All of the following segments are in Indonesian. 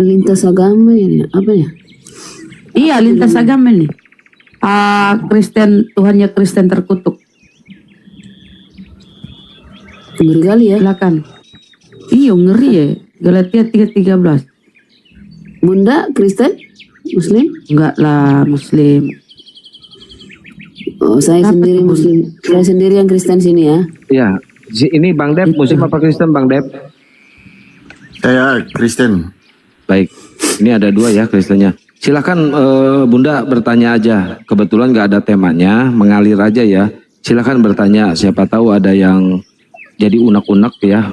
Lintas agama ini apa ya? Iya, lintas agama nih. Kristen, Tuhannya Kristen terkutuk. Ngeri kali ya. Silakan. Iya, ngeri ya. Galatia 3:13. Bunda Kristen? Muslim? Enggak lah, Muslim. Oh, saya Kenapa sendiri tuh, Bun? Muslim. Saya sendiri yang Kristen sini ya. Iya, ini Bang Dep, Muslim apa Kristen Bang Dep? Saya Kristen. Baik, ini ada dua ya Kristennya. Silakan Bunda bertanya aja. Kebetulan nggak ada temanya, mengalir aja ya. Silakan bertanya. Siapa tahu ada yang jadi unek-unek ya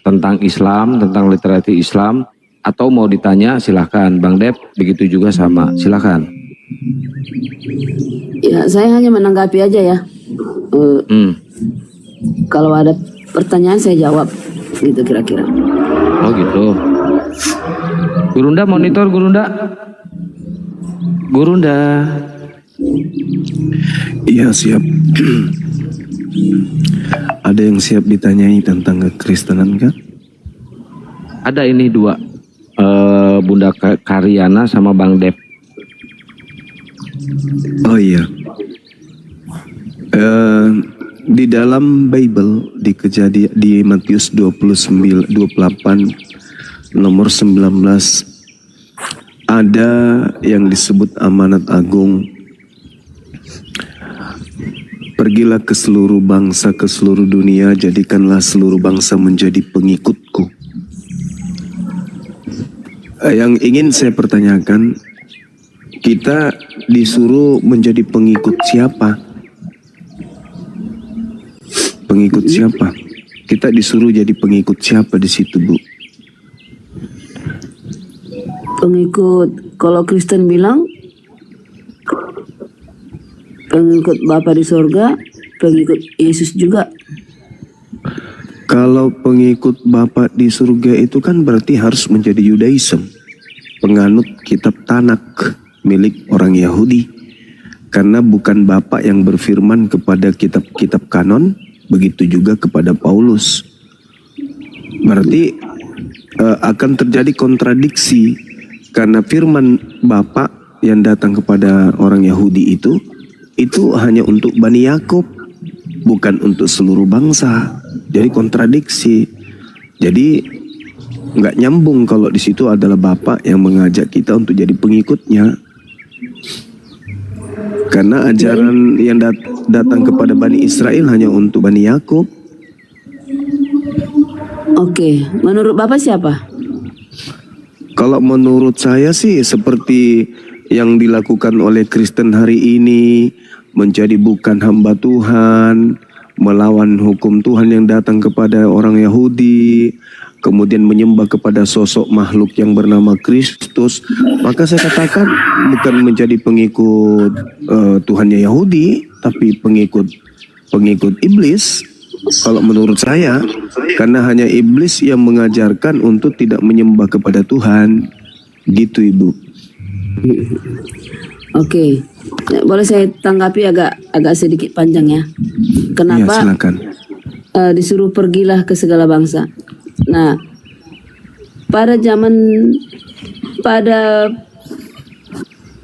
tentang Islam, tentang literasi Islam, atau mau ditanya silakan. Bang Dep begitu juga sama. Silakan. Ya, saya hanya menanggapi aja ya. Kalau ada pertanyaan saya jawab, gitu kira-kira. Oh gitu. Gurunda monitor Gurunda. Gurunda. Iya siap. Ada yang siap ditanyai tentang kekristenan kan? Ada ini dua. Bunda Karyana sama Bang Dep. Oh iya. Di dalam Bible di Matius 28 nomor 19 ada yang disebut amanat agung. Pergilah ke seluruh bangsa, ke seluruh dunia, jadikanlah seluruh bangsa menjadi pengikutku. Yang ingin saya pertanyakan, kita disuruh menjadi pengikut siapa? Pengikut siapa? Kita disuruh jadi pengikut siapa di situ, Bu? Pengikut, kalau Kristen bilang pengikut Bapa di sorga, pengikut Yesus juga. Kalau pengikut Bapa di surga itu kan berarti harus menjadi Yudaism, penganut kitab Tanak milik orang Yahudi. Karena bukan Bapa yang berfirman kepada kitab-kitab kanon, begitu juga kepada Paulus. Berarti akan terjadi kontradiksi karena firman Bapa yang datang kepada orang Yahudi itu hanya untuk Bani Yakub, bukan untuk seluruh bangsa. Jadi kontradiksi. Jadi nggak nyambung kalau di situ adalah Bapa yang mengajak kita untuk jadi pengikutnya. Karena ajaran yang datang kepada Bani Israel hanya untuk Bani Yakub. Oke, menurut Bapak siapa? Kalau menurut saya sih seperti yang dilakukan oleh Kristen hari ini, menjadi bukan hamba Tuhan, melawan hukum Tuhan yang datang kepada orang Yahudi, kemudian menyembah kepada sosok makhluk yang bernama Kristus, maka saya katakan bukan menjadi pengikut Tuhannya Yahudi, tapi pengikut iblis. Kalau menurut saya, karena hanya iblis yang mengajarkan untuk tidak menyembah kepada Tuhan, gitu Ibu. Oke, boleh saya tanggapi agak sedikit panjang ya. Kenapa? Ya, silakan. Disuruh pergilah ke segala bangsa. Nah, pada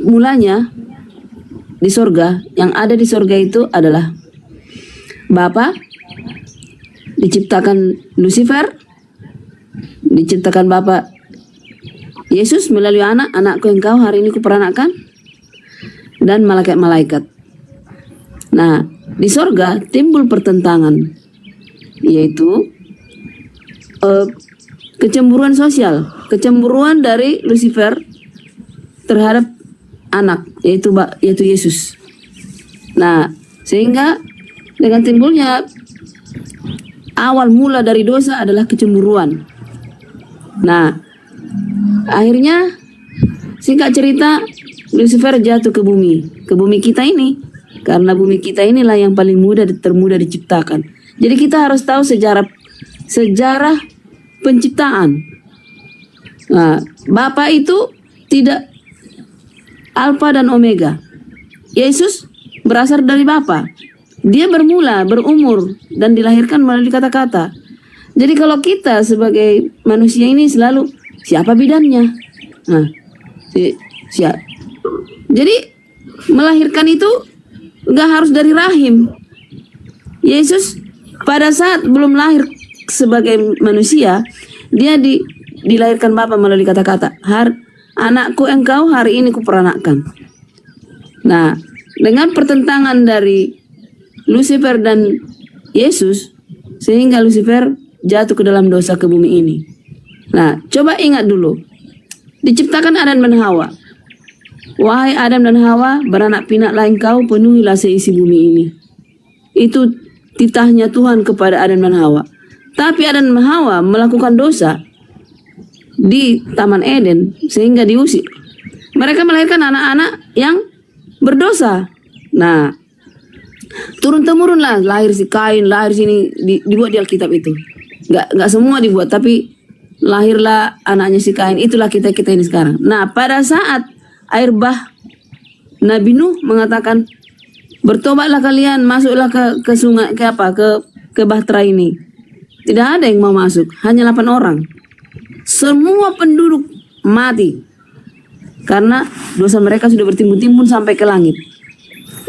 mulanya di sorga, yang ada di sorga itu adalah Bapa, diciptakan Lucifer, diciptakan Bapa Yesus melalui anakku engkau hari ini kuperanakkan, dan malaikat-malaikat. Nah, di sorga timbul pertentangan, yaitu kecemburuan sosial, kecemburuan dari Lucifer terhadap anak, yaitu Yesus. Nah, sehingga dengan timbulnya awal mula dari dosa adalah kecemburuan. Nah, akhirnya singkat cerita Lucifer jatuh ke bumi kita ini, karena bumi kita inilah yang paling termudah diciptakan. Jadi kita harus tahu sejarah penciptaan. Nah, Bapa itu tidak Alfa dan Omega. Yesus berasal dari Bapa. Dia berumur dan dilahirkan melalui kata-kata. Jadi kalau kita sebagai manusia ini selalu siapa bidannya? Nah, siap. Jadi melahirkan itu nggak harus dari rahim. Yesus pada saat belum lahir sebagai manusia, dia dilahirkan Bapa melalui kata-kata, anakku engkau hari ini kuperanakkan. Nah, dengan pertentangan dari Lucifer dan Yesus, sehingga Lucifer jatuh ke dalam dosa ke bumi ini. Nah, coba ingat dulu, diciptakan Adam dan Hawa. Wahai Adam dan Hawa, beranak pinaklah engkau, penuhilah seisi bumi ini. Itu titahnya Tuhan kepada Adam dan Hawa. Tapi Adam dan Hawa melakukan dosa di Taman Eden sehingga diusir. Mereka melahirkan anak-anak yang berdosa. Nah, turun-temurun lah, lahir si Kain, lahir sini, dibuat di Alkitab itu. Nggak semua dibuat, tapi lahirlah anaknya si Kain. Itulah kita ini sekarang. Nah, pada saat air bah, Nabi Nuh mengatakan, bertobatlah kalian, masuklah ke sungai, ke bahtera ini. Tidak ada yang mau masuk, hanya 8 orang. Semua penduduk mati karena dosa mereka sudah bertimbun-timbun sampai ke langit.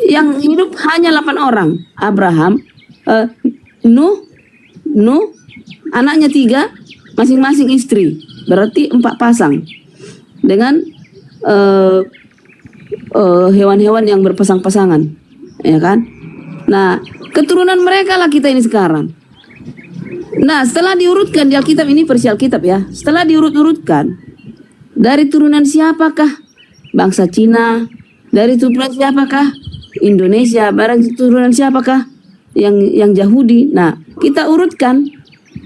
Yang hidup hanya 8 orang. Abraham, Nuh, anaknya 3, masing-masing istri. Berarti 4 pasang. Dengan hewan-hewan yang berpasang-pasangan, ya kan? Nah, keturunan mereka lah kita ini sekarang. Nah, setelah diurutkan di Alkitab ini, versi Alkitab ya, setelah diurut-urutkan, dari turunan siapakah bangsa Cina, dari turunan siapakah Indonesia, barang turunan siapakah yang Yahudi. Nah, kita urutkan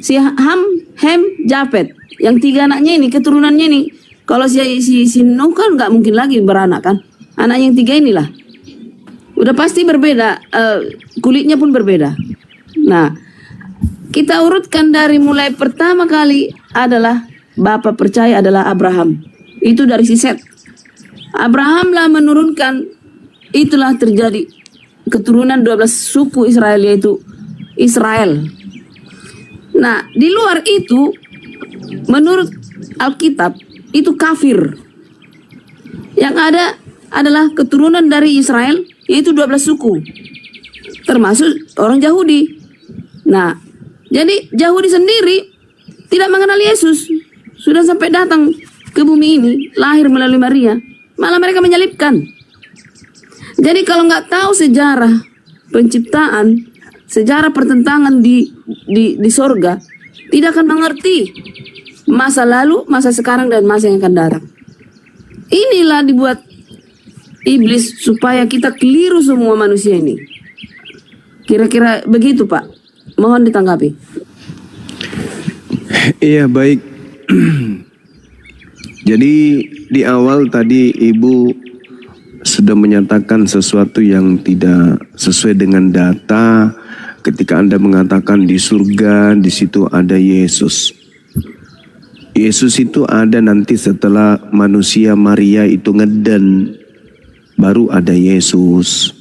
si Ham, Hem, Japet, yang 3 anaknya ini, keturunannya ini. Kalau si Nuh kan nggak mungkin lagi beranak kan. Anak yang 3 inilah. Udah pasti berbeda, kulitnya pun berbeda. Nah, kita urutkan dari mulai pertama kali adalah Bapa percaya adalah Abraham. Itu dari si Set. Abraham lah menurunkan, itulah terjadi keturunan 12 suku Israel, yaitu Israel. Nah, di luar itu, menurut Alkitab, itu kafir. Yang ada adalah keturunan dari Israel, yaitu 12 suku, termasuk orang Yahudi. Nah, jadi Yahudi sendiri tidak mengenal Yesus. Sudah sampai datang ke bumi ini, lahir melalui Maria, malah mereka menyalibkan. Jadi kalau nggak tahu sejarah penciptaan, sejarah pertentangan di sorga, tidak akan mengerti masa lalu, masa sekarang, dan masa yang akan datang. Inilah dibuat iblis supaya kita keliru semua manusia ini. Kira-kira begitu, Pak. Mohon ditanggapi. Iya, baik. Jadi di awal tadi Ibu sudah menyatakan sesuatu yang tidak sesuai dengan data ketika Anda mengatakan di surga di situ ada Yesus. Yesus itu ada nanti setelah manusia Maria itu ngeden, baru ada Yesus.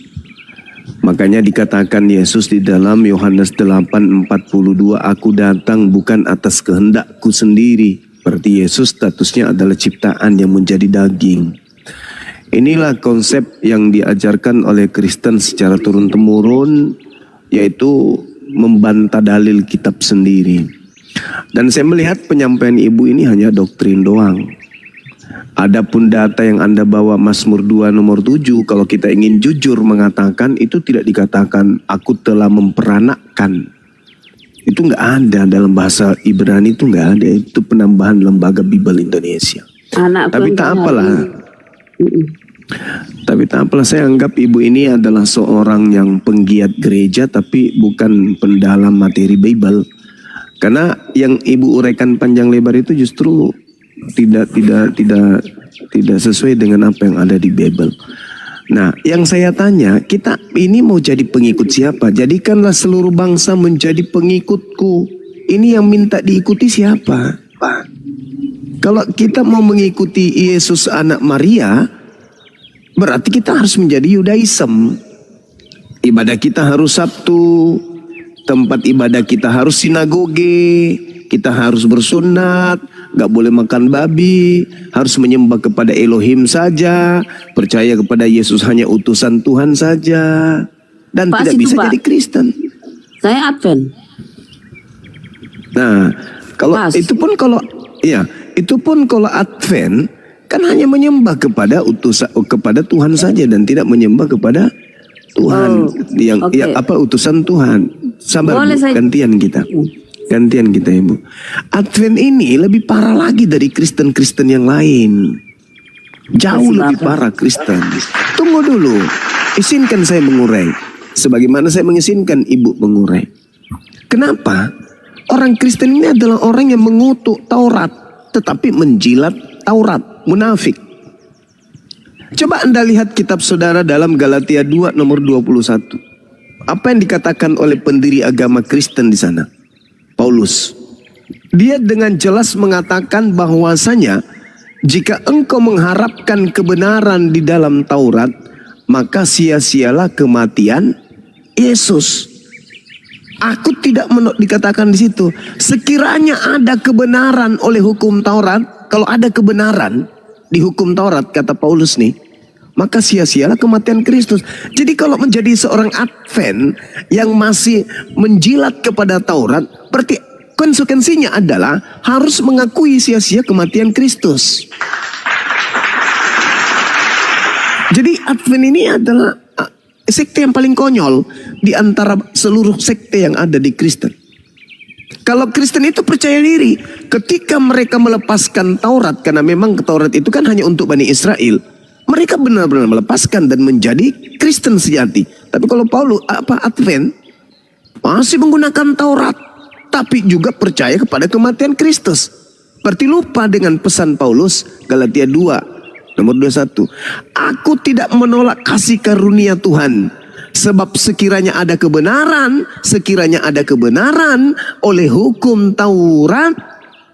Makanya dikatakan Yesus di dalam Yohanes 8:42, aku datang bukan atas kehendakku sendiri. Berarti Yesus statusnya adalah ciptaan yang menjadi daging. Inilah konsep yang diajarkan oleh Kristen secara turun-temurun, yaitu membantah dalil kitab sendiri. Dan saya melihat penyampaian Ibu ini hanya doktrin doang. Adapun data yang Anda bawa Mazmur 2 nomor 7, kalau kita ingin jujur mengatakan, itu tidak dikatakan aku telah memperanakkan. Itu nggak ada dalam bahasa Ibrani, itu nggak ada. Itu penambahan Lembaga Bible Indonesia. Tapi tak apalah. Tapi tak apalah, saya anggap Ibu ini adalah seorang yang penggiat gereja tapi bukan pendalam materi Bible. Karena yang Ibu uraikan panjang lebar itu justru tidak sesuai dengan apa yang ada di Bible. Nah, yang saya tanya, kita ini mau jadi pengikut siapa? Jadikanlah seluruh bangsa menjadi pengikutku. Ini yang minta diikuti siapa? Pak, kalau kita mau mengikuti Yesus anak Maria, berarti kita harus menjadi Yudaism. Ibadah kita harus Sabtu, tempat ibadah kita harus sinagoge, kita harus bersunat, gak boleh makan babi, harus menyembah kepada Elohim saja, percaya kepada Yesus hanya utusan Tuhan saja, dan Pas tidak itu, bisa Pak. jadi Kristen. Saya Advent. Nah, kalau Pas. itu pun kalau Advent kan hanya menyembah kepada kepada Tuhan saja dan tidak menyembah kepada Tuhan oke. utusan Tuhan. Sabar Boleh Bu, saya- gantian kita. Gantian kita Ibu. Advent ini lebih parah lagi dari Kristen-Kristen yang lain. Jauh Masih lebih apa? parah Kristen. Tunggu dulu. Izinkan saya mengurai. Sebagaimana saya mengizinkan Ibu mengurai. Kenapa? Orang Kristen ini adalah orang yang mengutuk Taurat, tetapi menjilat Taurat, munafik. Coba Anda lihat kitab saudara dalam Galatia 2 nomor 21. Apa yang dikatakan oleh pendiri agama Kristen di sana? Paulus. Dia dengan jelas mengatakan bahwasanya jika engkau mengharapkan kebenaran di dalam Taurat, maka sia-sialah kematian Yesus. Aku tidak dikatakan di situ. Sekiranya ada kebenaran oleh hukum Taurat, kalau ada kebenaran di hukum Taurat, kata Paulus nih, maka sia-sialah kematian Kristus. Jadi kalau menjadi seorang Advent yang masih menjilat kepada Taurat, berarti konsekuensinya adalah harus mengakui sia-sia kematian Kristus. Jadi Advent ini adalah sekte yang paling konyol di antara seluruh sekte yang ada di Kristen. Kalau Kristen itu percaya diri, ketika mereka melepaskan Taurat, karena memang Taurat itu kan hanya untuk Bani Israel, mereka benar-benar melepaskan dan menjadi Kristen sejati. Tapi kalau Advent masih menggunakan Taurat, tapi juga percaya kepada kematian Kristus. Berarti lupa dengan pesan Paulus Galatia 2 nomor 21. Aku tidak menolak kasih karunia Tuhan. Sebab sekiranya ada kebenaran oleh hukum Taurat,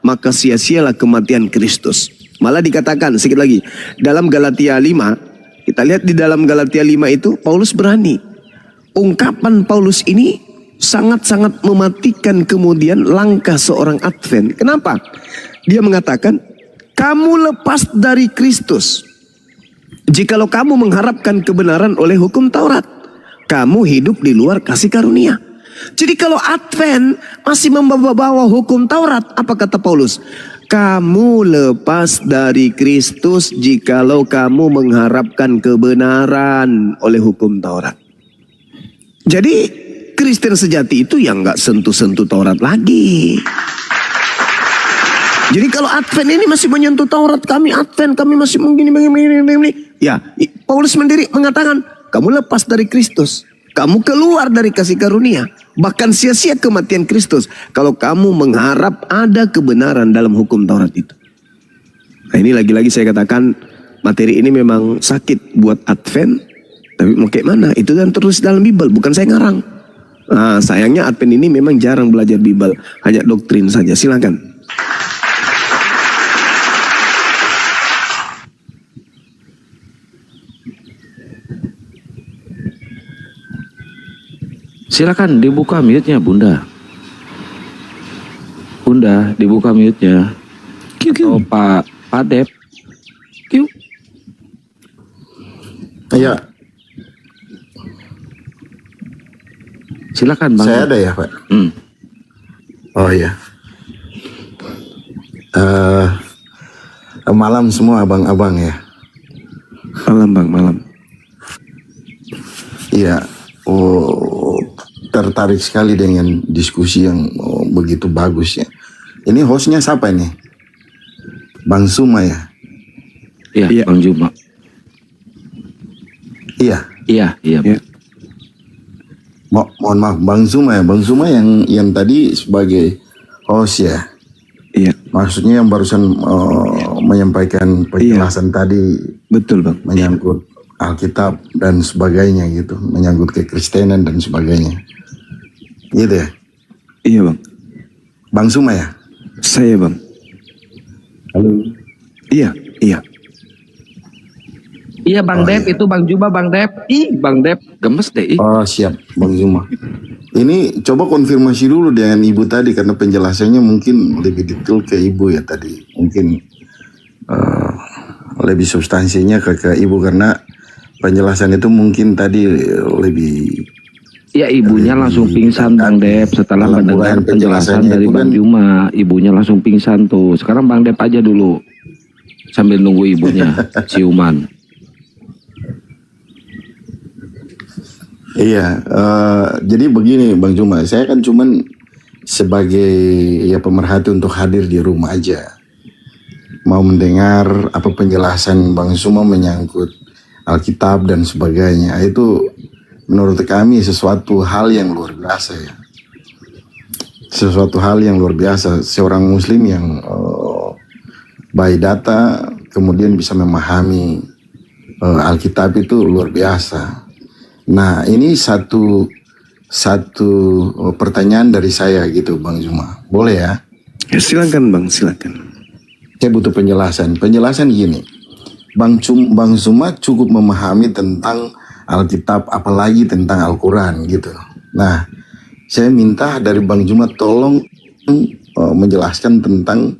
maka sia-sialah kematian Kristus. Malah dikatakan sekali lagi dalam Galatia 5, kita lihat di dalam Galatia 5 itu Paulus berani. Ungkapan Paulus ini sangat-sangat mematikan kemudian langkah seorang Advent. Kenapa? Dia mengatakan, kamu lepas dari Kristus jikalau kamu mengharapkan kebenaran oleh hukum Taurat. Kamu hidup di luar kasih karunia. Jadi kalau Advent masih membawa hukum Taurat, apa kata Paulus? Kamu lepas dari Kristus jikalau kamu mengharapkan kebenaran oleh hukum Taurat. Jadi Kristen sejati itu yang gak sentuh-sentuh Taurat lagi. Jadi kalau Advent ini masih menyentuh Taurat, kami Advent, kami masih begini. Ya, Paulus sendiri mengatakan, kamu lepas dari Kristus. Kamu keluar dari kasih karunia. Bahkan sia-sia kematian Kristus. Kalau kamu mengharap ada kebenaran dalam hukum Taurat itu. Nah ini lagi-lagi saya katakan, materi ini memang sakit buat Advent. Tapi mau kayak mana? Itu kan terus dalam Bible, bukan saya ngarang. Nah, sayangnya Advent ini memang jarang belajar Bible. Hanya doktrin saja. Silakan. Silakan dibuka mute-nya Bunda. Bunda dibuka mute-nya. Atau Pak Dep. Kiu. Iya, Silakan Bang. saya ada ya Pak. Oh iya. Malam semua abang-abang ya. Malam Bang, malam. Iya. Oh, tertarik sekali dengan diskusi yang begitu bagus ya. Ini hostnya siapa nih? Bang Suma ya? Iya, Iya. Bang Juma. Iya. Iya. Iya. Mohon maaf, Bang Suma ya. Bang Suma yang tadi sebagai host ya. Iya, Maksudnya yang barusan menyampaikan penjelasan tadi betul Bang. menyangkut Alkitab dan sebagainya gitu, menyangkut kekristenan dan sebagainya. Gitu ya. Iya Bang. Bang Suma ya? Saya Bang. Halo. Iya. Iya Bang Dep, itu Bang Juba Bang Dep. Ih, Bang Dep gemes deh. Oh siap, Bang Suma. Ini coba konfirmasi dulu dengan ibu tadi karena penjelasannya mungkin lebih detail ke ibu ya tadi. Mungkin lebih substansinya ke ibu karena penjelasan itu mungkin tadi lebih. Ya ibunya langsung pingsan Bang Dep setelah dalam mendengar uraian penjelasan penjelasannya dari itu Bang kan. Juma. Ibunya langsung pingsan tuh. Sekarang Bang Dep aja dulu sambil nunggu ibunya ciuman. Iya, jadi begini Bang Juma, saya kan cuman sebagai ya pemerhati untuk hadir di rumah aja. Mau mendengar apa penjelasan Bang Juma menyangkut Alkitab dan sebagainya. Itu menurut kami sesuatu hal yang luar biasa ya. Sesuatu hal yang luar biasa. Seorang muslim yang by data kemudian bisa memahami Alkitab itu luar biasa. Nah ini satu pertanyaan dari saya gitu Bang Juma, boleh ya? Ya, silakan Bang, silakan. Saya butuh penjelasan. Penjelasan gini, Bang Juma cukup memahami tentang Alkitab, apalagi tentang Al-Quran gitu. Nah, saya minta dari Bang Juma tolong menjelaskan tentang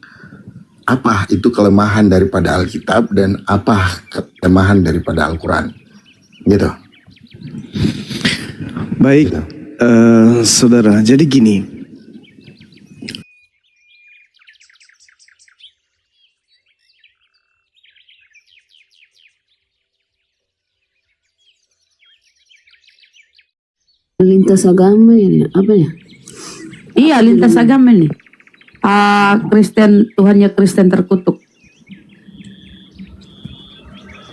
apa itu kelemahan daripada Alkitab dan apa kelemahan daripada Al-Quran, gitu. Baik, saudara. Jadi gini, Lintas agama ya, apa ya? Iya, lintas agama nih. Kristen, Tuhannya Kristen terkutuk.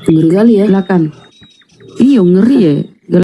Ngeri kali ya. Silakan. Iya, ngeri ya.